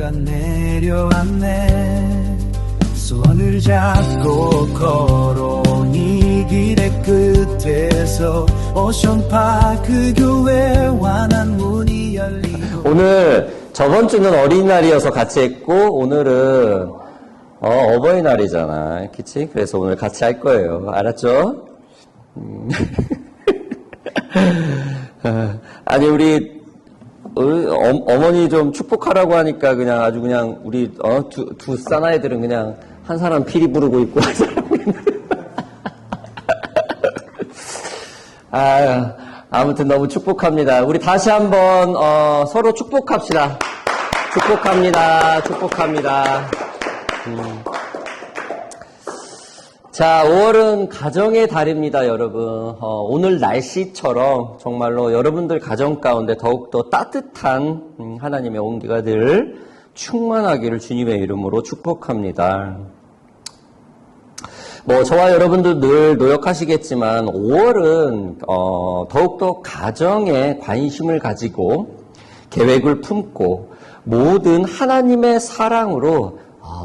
누가 내려왔네. 손을 잡고 걸어온 이 길의 끝에서 오션파크 교회와 난 문이 열리고. 오늘 저번 주는 어린이날이어서 같이 했고 오늘은 어버이날이잖아, 그치? 그래서 오늘 같이 할 거예요. 알았죠? 아니 우리 어머니 좀 축복하라고 하니까 그냥 아주 그냥 우리 두 사나이들은 그냥 한 사람 피리 부르고 있고 한 사람 아무튼 너무 축복합니다. 우리 다시 한번 서로 축복합시다. 축복합니다. 축복합니다. 자, 5월은 가정의 달입니다, 여러분. 오늘 날씨처럼 정말로 여러분들 가정 가운데 더욱더 따뜻한 하나님의 온기가 늘 충만하기를 주님의 이름으로 축복합니다. 저와 여러분도 늘 노력하시겠지만 5월은 더욱더 가정에 관심을 가지고 계획을 품고 모든 하나님의 사랑으로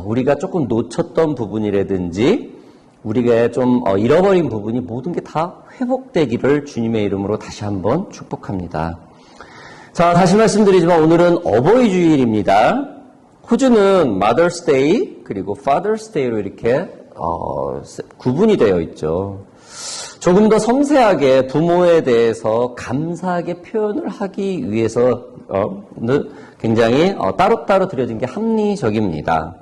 우리가 조금 놓쳤던 부분이라든지 우리가 좀 잃어버린 부분이 모든 게 다 회복되기를 주님의 이름으로 다시 한번 축복합니다. 자, 다시 말씀드리지만 오늘은 어버이 주일입니다. 호주는 Mother's Day 그리고 Father's Day로 이렇게 구분이 되어 있죠. 조금 더 섬세하게 부모에 대해서 감사하게 표현을 하기 위해서 굉장히 따로따로 드려진 게 합리적입니다.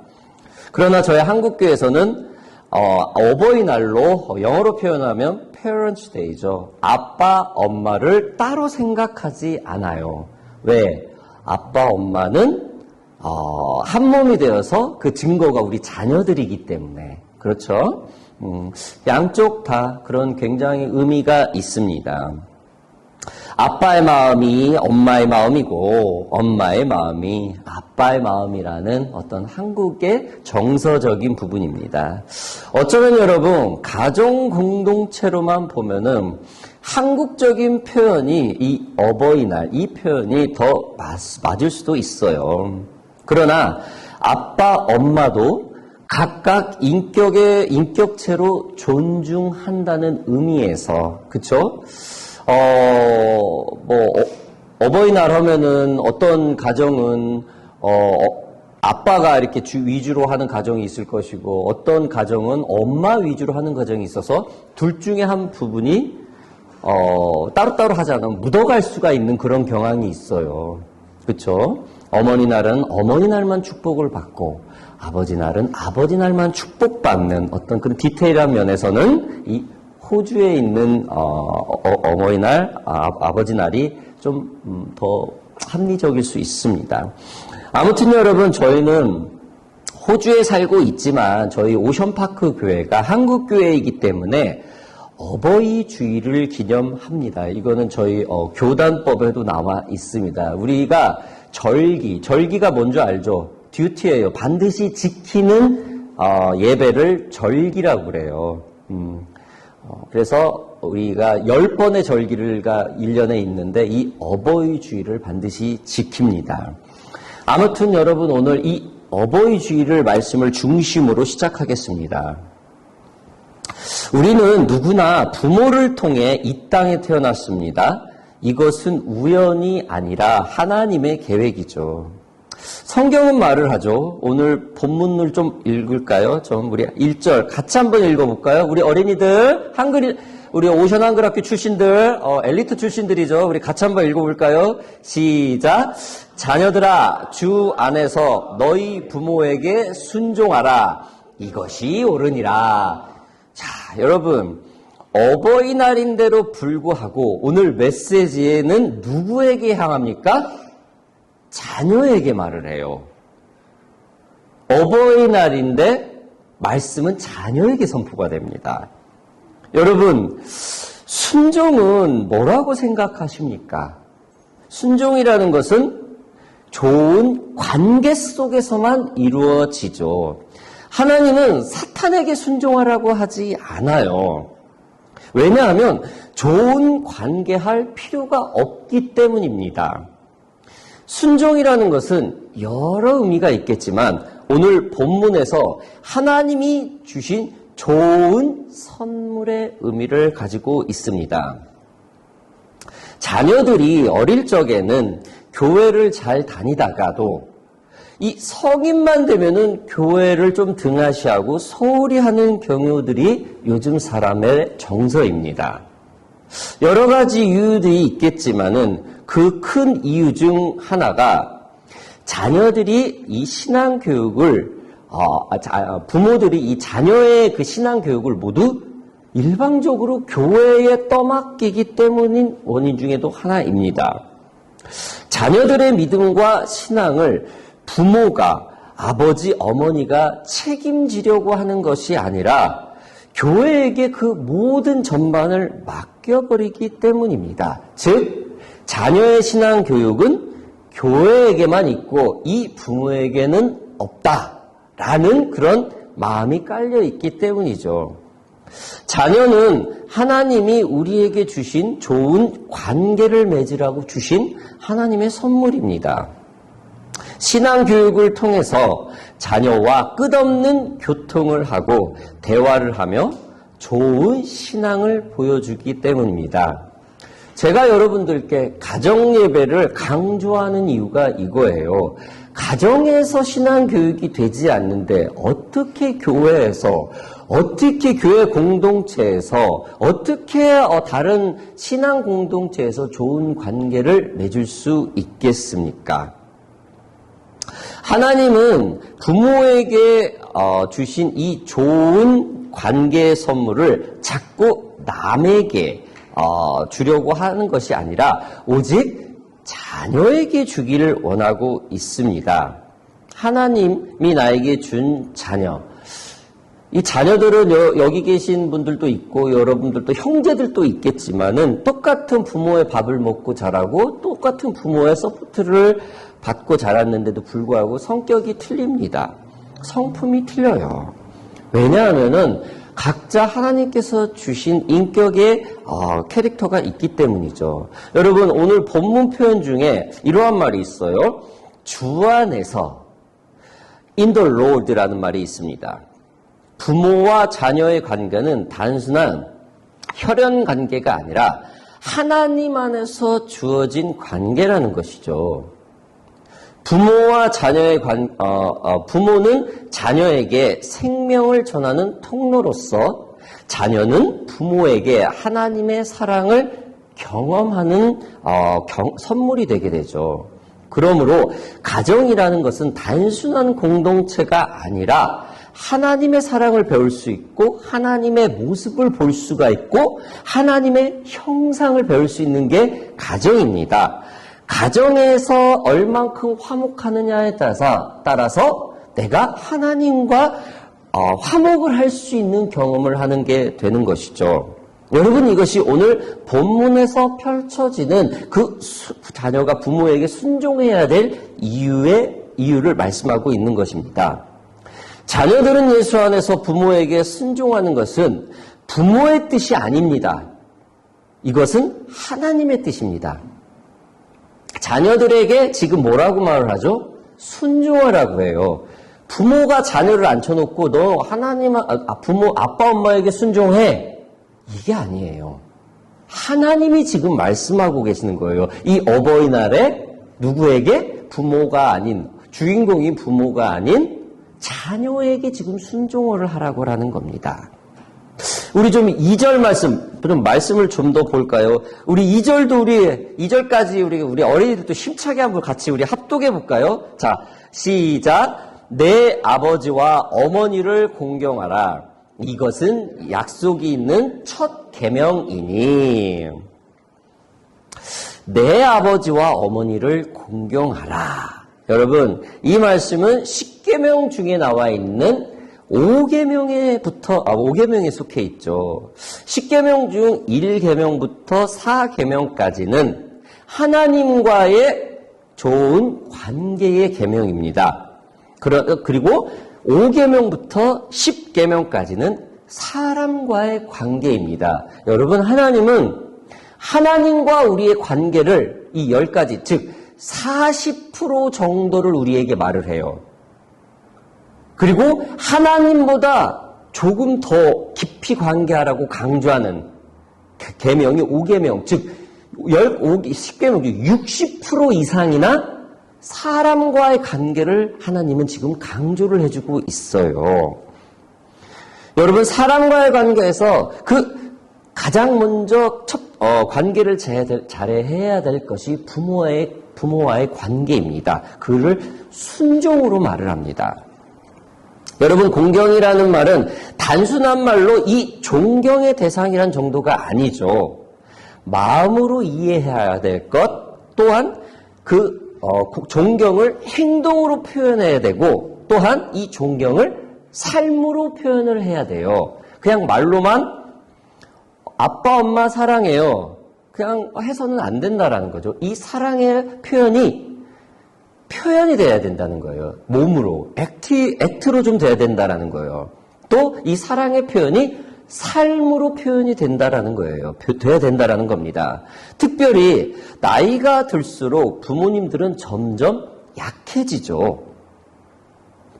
그러나 저희 한국교회에서는 어버이날로 영어로 표현하면 Parents Day죠. 아빠, 엄마를 따로 생각하지 않아요. 왜? 아빠, 엄마는 한 몸이 되어서 그 증거가 우리 자녀들이기 때문에. 그렇죠? 양쪽 다 그런 굉장히 의미가 있습니다. 아빠의 마음이 엄마의 마음이고 엄마의 마음이 아빠의 마음이라는 어떤 한국의 정서적인 부분입니다. 어쩌면 여러분 가정 공동체로만 보면은 한국적인 표현이 이 어버이날 이 표현이 더 맞을 수도 있어요. 그러나 아빠 엄마도 각각 인격체로 존중한다는 의미에서 그쵸? 어버이날 하면은 어떤 가정은, 아빠가 이렇게 위주로 하는 가정이 있을 것이고, 어떤 가정은 엄마 위주로 하는 가정이 있어서, 둘 중에 한 부분이, 따로따로 하지 않으면 묻어갈 수가 있는 그런 경향이 있어요. 그쵸? 어머니날은 어머니날만 축복을 받고, 아버지날은 아버지날만 축복받는 어떤 그런 디테일한 면에서는 이 호주에 있는 어머니날, 아버지날이 좀 더 합리적일 수 있습니다. 아무튼 여러분 저희는 호주에 살고 있지만 저희 오션파크 교회가 한국 교회이기 때문에 어버이 주일을 기념합니다. 이거는 저희 교단법에도 나와 있습니다. 우리가 절기가 뭔지 알죠? 듀티예요. 반드시 지키는 예배를 절기라고 그래요. 그래서 우리가 10번의 절기가 1년에 있는데 이 어버이 주일을 반드시 지킵니다. 아무튼 여러분 오늘 이 어버이 주일을 말씀을 중심으로 시작하겠습니다. 우리는 누구나 부모를 통해 이 땅에 태어났습니다. 이것은 우연이 아니라 하나님의 계획이죠. 성경은 말을 하죠. 오늘 본문을 좀 읽을까요? 우리 1절 같이 한번 읽어볼까요? 우리 어린이들, 우리 오션 한글학교 출신들, 엘리트 출신들이죠. 우리 같이 한번 읽어볼까요? 시작. 자녀들아, 주 안에서 너희 부모에게 순종하라. 이것이 옳으니라. 자, 여러분. 어버이날인데도 불구하고 오늘 메시지에는 누구에게 향합니까? 자녀에게 말을 해요. 어버이날인데 말씀은 자녀에게 선포가 됩니다. 여러분, 순종은 뭐라고 생각하십니까? 순종이라는 것은 좋은 관계 속에서만 이루어지죠. 하나님은 사탄에게 순종하라고 하지 않아요. 왜냐하면 좋은 관계할 필요가 없기 때문입니다. 순종이라는 것은 여러 의미가 있겠지만 오늘 본문에서 하나님이 주신 좋은 선물의 의미를 가지고 있습니다. 자녀들이 어릴 적에는 교회를 잘 다니다가도 이 성인만 되면은 교회를 좀 등한시하고 소홀히 하는 경우들이 요즘 사람의 정서입니다. 여러 가지 이유들이 있겠지만은 그 큰 이유 중 하나가 자녀들이 이 신앙 교육을 부모들이 이 자녀의 그 신앙 교육을 모두 일방적으로 교회에 떠맡기기 때문인 원인 중에도 하나입니다. 자녀들의 믿음과 신앙을 부모가, 아버지, 어머니가 책임지려고 하는 것이 아니라 교회에게 그 모든 전반을 맡겨버리기 때문입니다. 즉, 자녀의 신앙 교육은 교회에게만 있고 이 부모에게는 없다라는 그런 마음이 깔려 있기 때문이죠. 자녀는 하나님이 우리에게 주신 좋은 관계를 맺으라고 주신 하나님의 선물입니다. 신앙 교육을 통해서 자녀와 끝없는 교통을 하고 대화를 하며 좋은 신앙을 보여주기 때문입니다. 제가 여러분들께 가정 예배를 강조하는 이유가 이거예요. 가정에서 신앙 교육이 되지 않는데 어떻게 교회에서, 어떻게 교회 공동체에서, 어떻게 다른 신앙 공동체에서 좋은 관계를 맺을 수 있겠습니까? 하나님은 부모에게 주신 이 좋은 관계의 선물을 자꾸 남에게 주려고 하는 것이 아니라 오직 자녀에게 주기를 원하고 있습니다. 하나님이 나에게 준 자녀, 이 자녀들은 여기 계신 분들도 있고 여러분들도 형제들도 있겠지만은 똑같은 부모의 밥을 먹고 자라고 똑같은 부모의 서포트를 받고 자랐는데도 불구하고 성격이 틀립니다. 성품이 틀려요. 왜냐하면은 각자 하나님께서 주신 인격의 캐릭터가 있기 때문이죠. 여러분, 오늘 본문 표현 중에 이러한 말이 있어요. 주 안에서 in the Lord라는 말이 있습니다. 부모와 자녀의 관계는 단순한 혈연 관계가 아니라 하나님 안에서 주어진 관계라는 것이죠. 부모와 자녀의 부모는 자녀에게 생명을 전하는 통로로서 자녀는 부모에게 하나님의 사랑을 경험하는 선물이 되게 되죠. 그러므로 가정이라는 것은 단순한 공동체가 아니라 하나님의 사랑을 배울 수 있고 하나님의 모습을 볼 수가 있고 하나님의 형상을 배울 수 있는 게 가정입니다. 가정에서 얼만큼 화목하느냐에 따라서 내가 하나님과 화목을 할 수 있는 경험을 하는 게 되는 것이죠. 여러분, 이것이 오늘 본문에서 펼쳐지는 그 자녀가 부모에게 순종해야 될 이유를 말씀하고 있는 것입니다. 자녀들은 예수 안에서 부모에게 순종하는 것은 부모의 뜻이 아닙니다. 이것은 하나님의 뜻입니다. 자녀들에게 지금 뭐라고 말을 하죠? 순종하라고 해요. 부모가 자녀를 앉혀놓고 너 부모, 아빠, 엄마에게 순종해. 이게 아니에요. 하나님이 지금 말씀하고 계시는 거예요. 이 어버이날에 누구에게? 부모가 아닌, 주인공인 부모가 아닌 자녀에게 지금 순종을 하라고 하는 겁니다. 우리 좀 2절 말씀을 좀 더 볼까요? 우리 2절까지 우리 어린이들도 힘차게 한번 같이 우리 합독해 볼까요? 자, 시작. 내 아버지와 어머니를 공경하라. 이것은 약속이 있는 첫 계명이니. 내 아버지와 어머니를 공경하라. 여러분, 이 말씀은 10계명 중에 나와 있는 5계명에 속해 있죠. 10계명 중 1계명부터 4계명까지는 하나님과의 좋은 관계의 계명입니다. 그리고 5계명부터 10계명까지는 사람과의 관계입니다. 여러분, 하나님은 하나님과 우리의 관계를 이 10가지, 즉 40% 정도를 우리에게 말을 해요. 그리고 하나님보다 조금 더 깊이 관계하라고 강조하는 계명이 5계명, 즉 10계명 중 60% 이상이나 사람과의 관계를 하나님은 지금 강조를 해주고 있어요. 여러분, 사람과의 관계에서 가장 먼저 관계를 잘해야 될 것이 부모와의 관계입니다. 그를 순종으로 말을 합니다. 여러분, 공경이라는 말은 단순한 말로 이 존경의 대상이란 정도가 아니죠. 마음으로 이해해야 될 것, 또한 존경을 행동으로 표현해야 되고, 또한 이 존경을 삶으로 표현을 해야 돼요. 그냥 말로만 아빠, 엄마 사랑해요. 그냥 해서는 안 된다라는 거죠. 이 사랑의 표현이 돼야 된다는 거예요. 몸으로, 액트로 좀 돼야 된다라는 거예요. 또 이 사랑의 표현이 삶으로 표현이 된다라는 거예요. 돼야 된다라는 겁니다. 특별히 나이가 들수록 부모님들은 점점 약해지죠.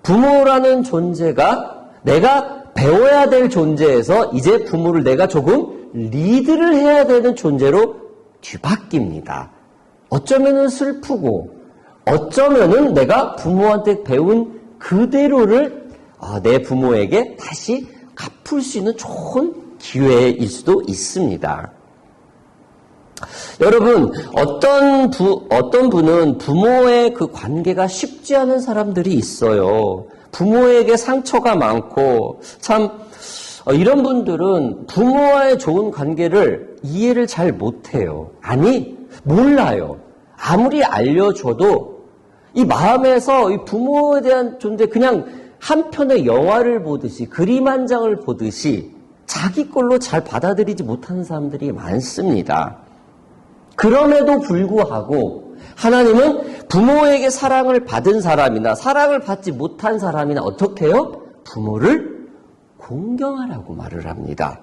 부모라는 존재가 내가 배워야 될 존재에서 이제 부모를 내가 조금 리드를 해야 되는 존재로 뒤바뀝니다. 어쩌면은 슬프고, 어쩌면은 내가 부모한테 배운 그대로를 내 부모에게 다시 갚을 수 있는 좋은 기회일 수도 있습니다. 여러분, 어떤 분은 부모의 그 관계가 쉽지 않은 사람들이 있어요. 부모에게 상처가 많고, 참, 이런 분들은 부모와의 좋은 관계를 이해를 잘 못해요. 아니, 몰라요. 아무리 알려줘도 이 마음에서 이 부모에 대한 존재, 그냥 한편의 영화를 보듯이, 그림 한 장을 보듯이 자기 걸로 잘 받아들이지 못하는 사람들이 많습니다. 그럼에도 불구하고 하나님은 부모에게 사랑을 받은 사람이나 사랑을 받지 못한 사람이나 어떻게 해요? 부모를 공경하라고 말을 합니다.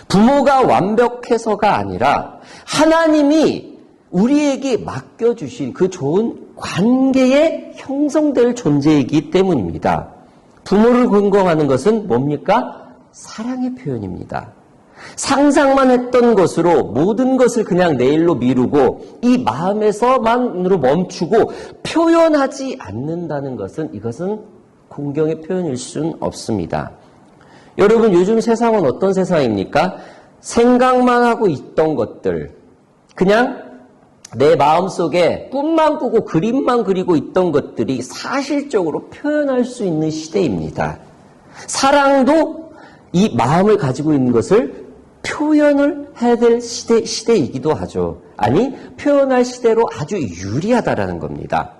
부모가 완벽해서가 아니라 하나님이 우리에게 맡겨주신 그 좋은 관계에 형성될 존재이기 때문입니다. 부모를 공경하는 것은 뭡니까? 사랑의 표현입니다. 상상만 했던 것으로 모든 것을 그냥 내일로 미루고 이 마음에서만으로 멈추고 표현하지 않는다는 것은, 이것은 공경의 표현일 수는 없습니다. 여러분, 요즘 세상은 어떤 세상입니까? 생각만 하고 있던 것들, 그냥 내 마음속에 꿈만 꾸고 그림만 그리고 있던 것들이 사실적으로 표현할 수 있는 시대입니다. 사랑도 이 마음을 가지고 있는 것을 표현을 해야 될 시대이기도 하죠. 아니, 표현할 시대로 아주 유리하다라는 겁니다.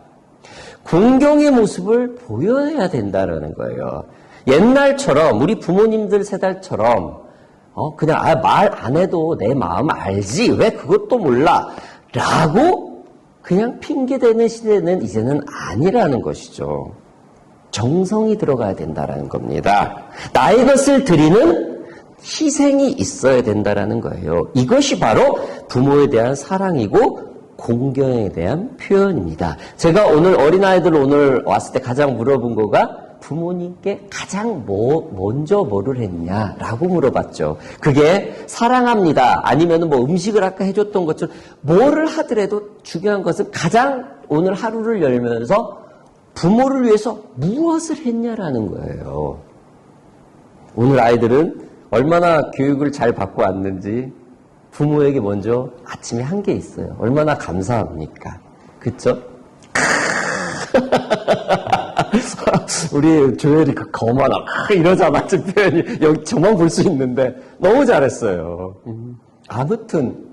공경의 모습을 보여야 된다라는 거예요. 옛날처럼, 우리 부모님들 세대처럼 그냥 말 안 해도 내 마음 알지, 왜 그것도 몰라 라고 그냥 핑계대는 시대는 이제는 아니라는 것이죠. 정성이 들어가야 된다라는 겁니다. 나의 것을 드리는 희생이 있어야 된다라는 거예요. 이것이 바로 부모에 대한 사랑이고 공경에 대한 표현입니다. 제가 오늘 어린아이들 오늘 왔을 때 가장 물어본 거가 부모님께 가장 먼저 뭐를 했냐라고 물어봤죠. 그게 사랑합니다. 아니면 뭐 음식을 아까 해줬던 것처럼 뭐를 하더라도 중요한 것은 가장 오늘 하루를 열면서 부모를 위해서 무엇을 했냐라는 거예요. 오늘 아이들은 얼마나 교육을 잘 받고 왔는지 부모에게 먼저 아침에 한 게 있어요. 얼마나 감사합니까? 그쵸? 우리 조엘이 거만하 이러잖아. 그 표현이 여기 저만 볼 수 있는데 너무 잘했어요. 아무튼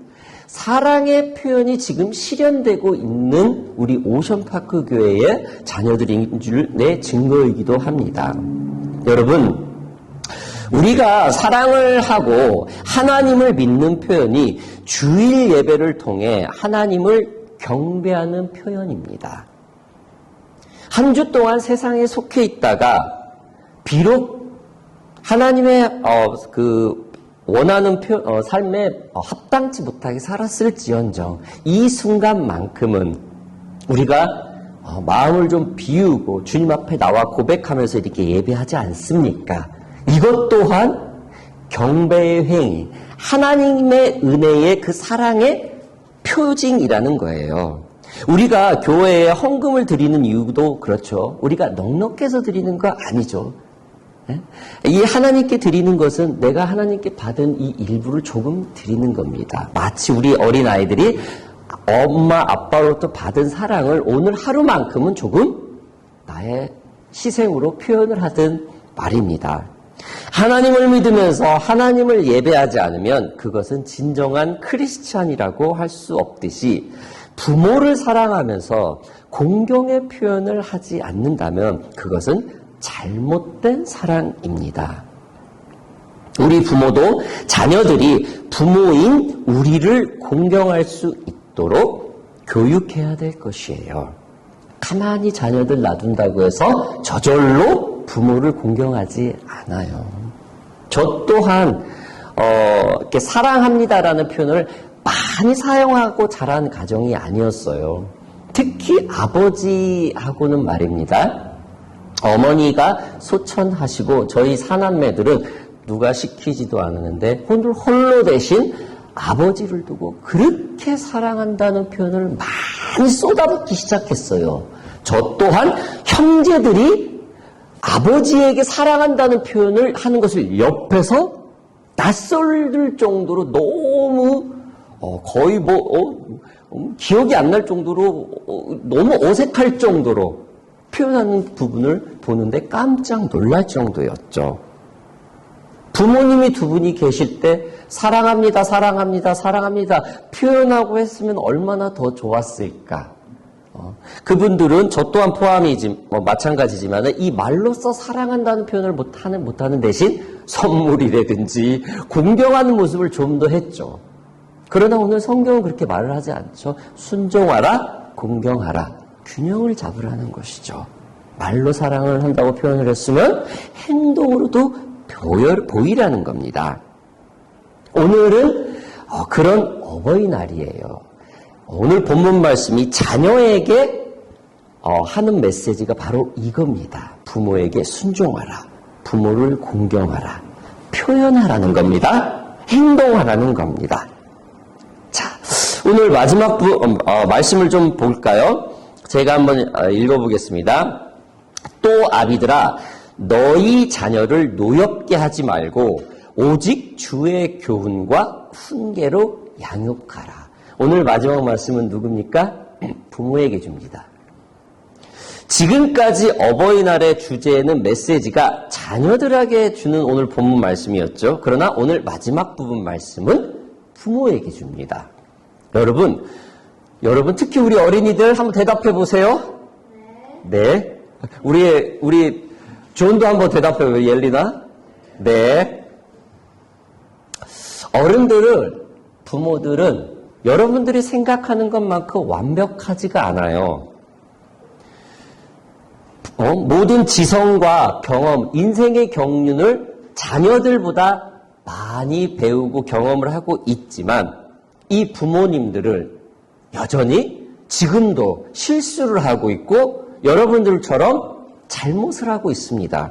사랑의 표현이 지금 실현되고 있는 우리 오션파크 교회의 자녀들인 줄 내 증거이기도 합니다. 여러분, 우리가 사랑을 하고 하나님을 믿는 표현이 주일 예배를 통해 하나님을 경배하는 표현입니다. 한 주 동안 세상에 속해 있다가 비록 하나님의 원하는 삶에 합당치 못하게 살았을지언정 이 순간만큼은 우리가 마음을 좀 비우고 주님 앞에 나와 고백하면서 이렇게 예배하지 않습니까? 이것 또한 경배의 행위, 하나님의 은혜의 그 사랑의 표징이라는 거예요. 우리가 교회에 헌금을 드리는 이유도 그렇죠. 우리가 넉넉해서 드리는 거 아니죠. 이 하나님께 드리는 것은 내가 하나님께 받은 이 일부를 조금 드리는 겁니다. 마치 우리 어린아이들이 엄마 아빠로부터 받은 사랑을 오늘 하루만큼은 조금 나의 희생으로 표현을 하든 말입니다. 하나님을 믿으면서 하나님을 예배하지 않으면 그것은 진정한 크리스찬이라고 할 수 없듯이 부모를 사랑하면서 공경의 표현을 하지 않는다면 그것은 잘못된 사랑입니다. 우리 부모도 자녀들이 부모인 우리를 공경할 수 있도록 교육해야 될 것이에요. 가만히 자녀들 놔둔다고 해서 저절로 부모를 공경하지 않아요. 저 또한 이렇게 사랑합니다라는 표현을 많이 사용하고 자란 가정이 아니었어요. 특히 아버지하고는 말입니다. 어머니가 소천하시고 저희 사남매들은 누가 시키지도 않았는데 오늘 홀로 대신 아버지를 두고 그렇게 사랑한다는 표현을 많이 쏟아붓기 시작했어요. 저 또한 형제들이 아버지에게 사랑한다는 표현을 하는 것을 옆에서 낯설을 정도로 너무 거의 기억이 안 날 정도로 너무 어색할 정도로 표현하는 부분을 보는데 깜짝 놀랄 정도였죠. 부모님이 두 분이 계실 때 사랑합니다, 사랑합니다, 사랑합니다 표현하고 했으면 얼마나 더 좋았을까. 그분들은 저 또한 마찬가지지만 이 말로써 사랑한다는 표현을 못하는 대신 선물이라든지 공경하는 모습을 좀 더 했죠. 그러나 오늘 성경은 그렇게 말을 하지 않죠. 순종하라, 공경하라. 균형을 잡으라는 것이죠. 말로 사랑을 한다고 표현을 했으면 행동으로도 보이라는 겁니다. 오늘은 그런 어버이날이에요. 오늘 본문 말씀이 자녀에게 하는 메시지가 바로 이겁니다. 부모에게 순종하라, 부모를 공경하라, 표현하라는 겁니다. 행동하라는 겁니다. 자, 오늘 마지막 말씀을 좀 볼까요? 제가 한번 읽어보겠습니다. 또 아비들아 너희 자녀를 노엽게 하지 말고 오직 주의 교훈과 훈계로 양육하라. 오늘 마지막 말씀은 누굽니까? 부모에게 줍니다. 지금까지 어버이날의 주제는 메시지가 자녀들에게 주는 오늘 본문 말씀이었죠. 그러나 오늘 마지막 부분 말씀은 부모에게 줍니다. 여러분 특히 우리 어린이들 한번 대답해 보세요. 네. 우리 존도 한번 대답해 보세요. 옐리나. 네. 부모들은 여러분들이 생각하는 것만큼 완벽하지가 않아요. 모든 지성과 경험, 인생의 경륜을 자녀들보다 많이 배우고 경험을 하고 있지만 이 부모님들을 여전히 지금도 실수를 하고 있고 여러분들처럼 잘못을 하고 있습니다.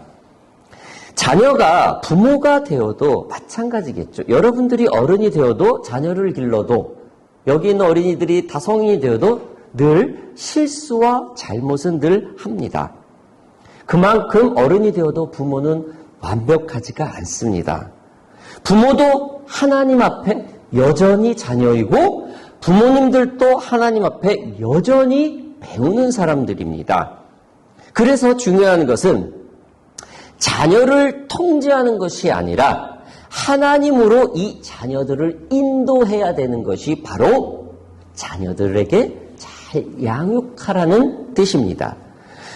자녀가 부모가 되어도 마찬가지겠죠. 여러분들이 어른이 되어도 자녀를 길러도 여기 있는 어린이들이 다 성인이 되어도 늘 실수와 잘못은 늘 합니다. 그만큼 어른이 되어도 부모는 완벽하지가 않습니다. 부모도 하나님 앞에 여전히 자녀이고 부모님들도 하나님 앞에 여전히 배우는 사람들입니다. 그래서 중요한 것은 자녀를 통제하는 것이 아니라 하나님으로 이 자녀들을 인도해야 되는 것이 바로 자녀들에게 잘 양육하라는 뜻입니다.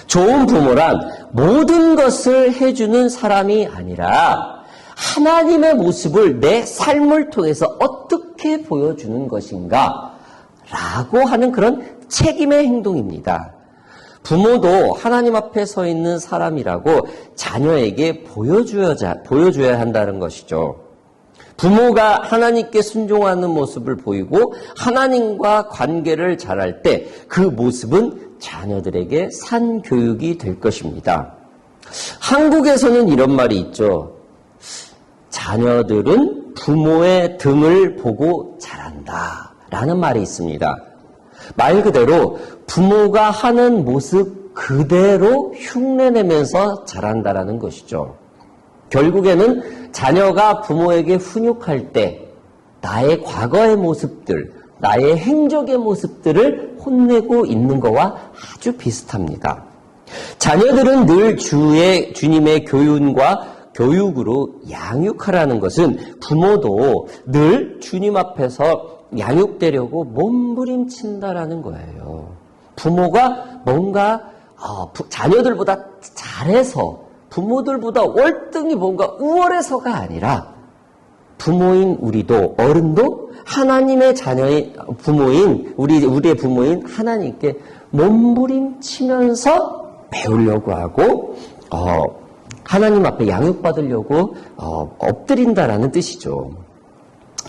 좋은 부모란 모든 것을 해주는 사람이 아니라 하나님의 모습을 내 삶을 통해서 어떻게 보여주는 것인가 라고 하는 그런 책임의 행동입니다. 부모도 하나님 앞에 서 있는 사람이라고 자녀에게 보여줘야 한다는 것이죠. 부모가 하나님께 순종하는 모습을 보이고 하나님과 관계를 잘할 때 그 모습은 자녀들에게 산 교육이 될 것입니다. 한국에서는 이런 말이 있죠. 자녀들은 부모의 등을 보고 자란다 라는 말이 있습니다. 말 그대로 부모가 하는 모습 그대로 흉내내면서 자란다라는 것이죠. 결국에는 자녀가 부모에게 훈육할 때 나의 과거의 모습들, 나의 행적의 모습들을 혼내고 있는 것과 아주 비슷합니다. 자녀들은 늘 주님의 교육으로 양육하라는 것은 부모도 늘 주님 앞에서 양육되려고 몸부림친다라는 거예요. 부모가 뭔가 자녀들보다 잘해서 부모들보다 월등히 뭔가 우월해서가 아니라 부모인 우리도 어른도 하나님의 자녀의 부모인 우리의 부모인 하나님께 몸부림치면서 배우려고 하고 하나님 앞에 양육받으려고 엎드린다라는 뜻이죠.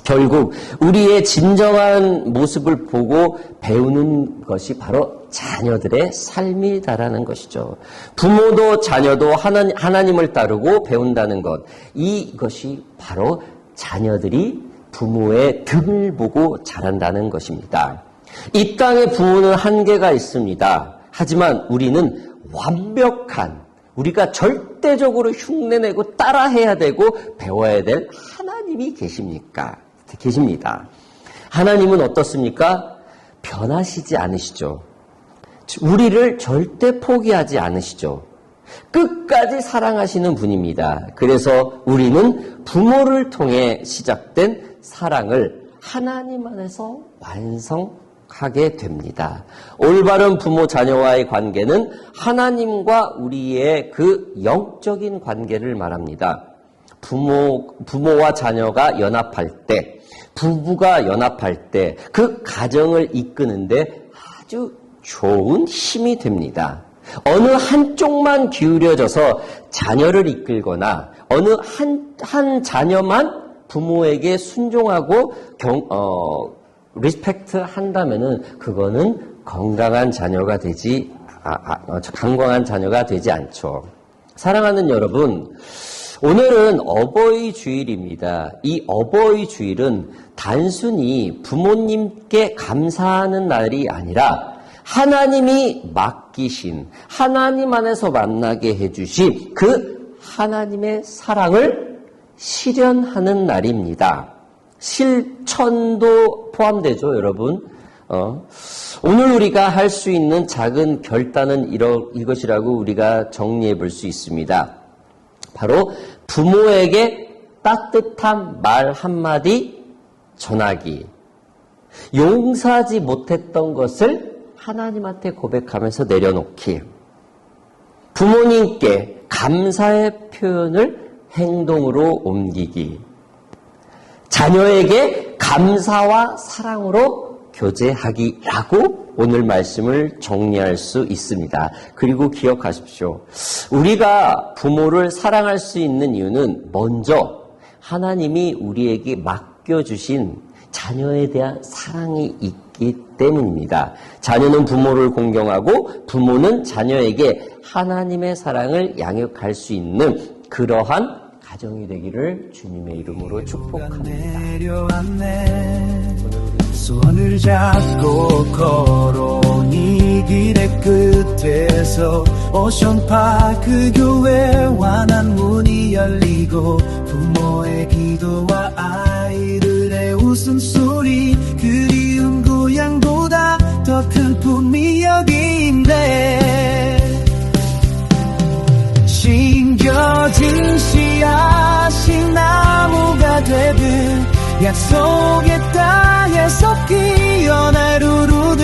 결국 우리의 진정한 모습을 보고 배우는 것이 바로 자녀들의 삶이다라는 것이죠. 부모도 자녀도 하나님을 따르고 배운다는 것, 이것이 바로 자녀들이 부모의 등을 보고 자란다는 것입니다. 이 땅에 부모는 한계가 있습니다. 하지만 우리는 완벽한, 우리가 절대적으로 흉내내고 따라해야 되고 배워야 될 하나님이 계십니다. 하나님은 어떻습니까? 변하시지 않으시죠. 우리를 절대 포기하지 않으시죠. 끝까지 사랑하시는 분입니다. 그래서 우리는 부모를 통해 시작된 사랑을 하나님 안에서 완성하게 됩니다. 올바른 부모 자녀와의 관계는 하나님과 우리의 그 영적인 관계를 말합니다. 부모와 자녀가 연합할 때, 부부가 연합할 때 그 가정을 이끄는데 아주 좋은 힘이 됩니다. 어느 한쪽만 기울여져서 자녀를 이끌거나 어느 한 자녀만 부모에게 순종하고 리스펙트 한다면은 그거는 건강한 자녀가 되지 않죠. 사랑하는 여러분, 오늘은 어버이 주일입니다. 이 어버이 주일은 단순히 부모님께 감사하는 날이 아니라 하나님이 맡기신, 하나님 안에서 만나게 해주신 그 하나님의 사랑을 실현하는 날입니다. 실천도 포함되죠, 여러분. 오늘 우리가 할 수 있는 작은 결단은 이것이라고 우리가 정리해 볼 수 있습니다. 바로 부모에게 따뜻한 말 한마디 전하기, 용서하지 못했던 것을 하나님한테 고백하면서 내려놓기, 부모님께 감사의 표현을 행동으로 옮기기, 자녀에게 감사와 사랑으로 교제하기라고 오늘 말씀을 정리할 수 있습니다. 그리고 기억하십시오. 우리가 부모를 사랑할 수 있는 이유는 먼저 하나님이 우리에게 맡겨주신 자녀에 대한 사랑이 있기 때문입니다. 자녀는 부모를 공경하고 부모는 자녀에게 하나님의 사랑을 양육할 수 있는 그러한 가정이 되기를 주님의 이름으로 축복합니다. 손을 잡고 걸어온 이 길의 끝에서 오션파크 교회와 난 문이 열리고 부모의 기도와 아이들의 웃음소리 그리운 고향보다 더 큰 품이 여기인데 심겨진 씨앗이 나무가 되듯 약속의 땅에서 피어날 우루듯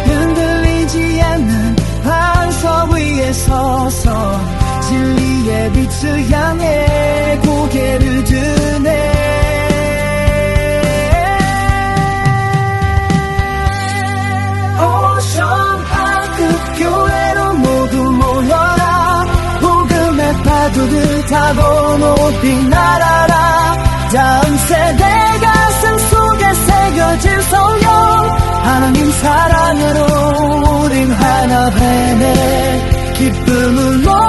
흔들리지 않는 반석 위에 서서 진리의 빛을 향해 고개를 드네. 오션파크 교회로 모두 모여라. 복음의 파도들 타고 높이 날아라. 다음 세대 가슴 속에 새겨질 성경 하나님 사랑으로 우린 하나 되네 기쁨으로